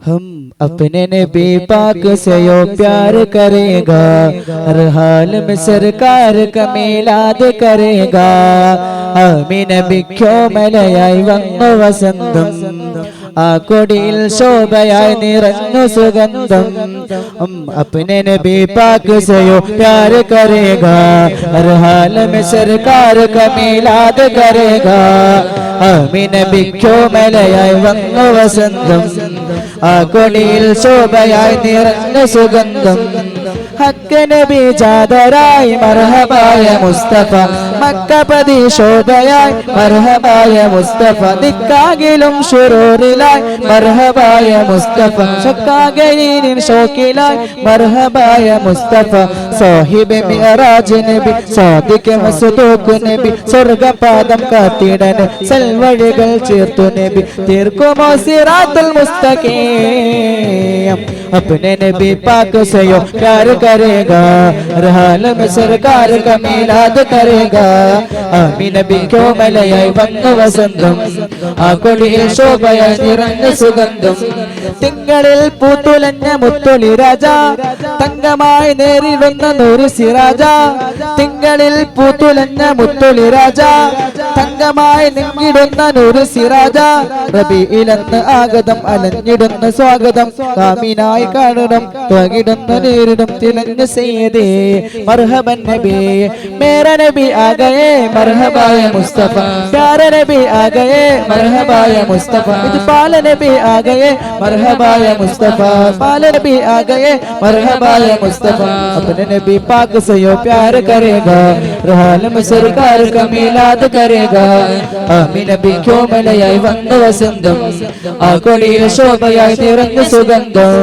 हम अपने नबी पाक से यो प्यार करेगा, हर हाल में सरकार का मिलाद करेगा. ആമീൻ നബിക്കോ മലയായി വന്നു വസന്തം, ആ കൊടിയിൽ ശോഭയായി നിറഞ്ഞു സുഗന്ധം. अपने नबी पाक से यो प्यार करेगा, हर हाल में सरकार का मिलाद करेगा. ആമീൻ നബിക്കോ മലയായി വന്നു വസന്തം, ആ കൊടിയിൽ ശോഭയായി നിറഞ്ഞ സുഗന്ധം. ഹക്ക് നബി ജാദരായി മർഹബായ മുസ്തഫ, മക്കപതി ശോഭയായി മർഹബായ മുസ്തഫ. ദിക്കാകിലും ശുറൂറിലായി മർഹബായ മുസ്തഫ, ശക്കാകയിലിൻ ഷോക്കിലായി മർഹബായ മുസ്തഫ. സാഹിബ് മിഅറാജ് നബി, സാദിഖ് മസ്ദൂഖ് നബി, സ്വർഗപാദം കാത്തിടൻ സൽവഴികൾ ചേർത്തു നബി, തീർക്കുമോ സിറാത്തുൽ മുസ്തഖീം. अपने नबी पाक से यो प्यार करेगा, हर हाल में सरकार का मिलाद करेगा. आमीन नबी को मलयाई वന്നു വസന്തം, ആ കൊടിയിൽ ശോഭയായി നിറഞ്ഞ സുഗന്ധം. തിങ്കളിൽ പൂത്തുലഞ്ഞ മുത്തൊളി രാജ, തങ്കമായി നേരിൽ വന്ന നൂറ് സിറാജ. തിങ്കളിൽ പൂത്തുലഞ്ഞ മുത്തൊളി രാജ, തങ്കമായി നിങ്ങിടുന്ന നൂറ് സിറാജ. റബീഇലെന്ന് ആഗതം അലഞ്ഞിടുന്ന സ്വാഗതം, കാമിനായി കാണണം ത്വകിടുന്ന നേരിടും തിളഞ്ഞ സയ്യിദേ. മർഹബൻ നബി മേര നബി ആ ഗയേ മർഹബായ മുസ്തഫ, പ്യാര നബി ആ ഗയേ മർഹബായ മുസ്തഫ. ഇത് പാല നബി ആ ഗയേ മർഹബായ മുസ്തഫ, പാല നബി ആ ഗയേ മർഹബായ മുസ്തഫ. अपने नबी पाक से यो प्यार करेगा, हर हाल में सरकार का मिलाद करेगा. आमीन नबी को മലയായി വന്നു വസന്തം, ആ കൊടിയിൽ ശോഭയായി നിറഞ്ഞ സുഗന്ധം.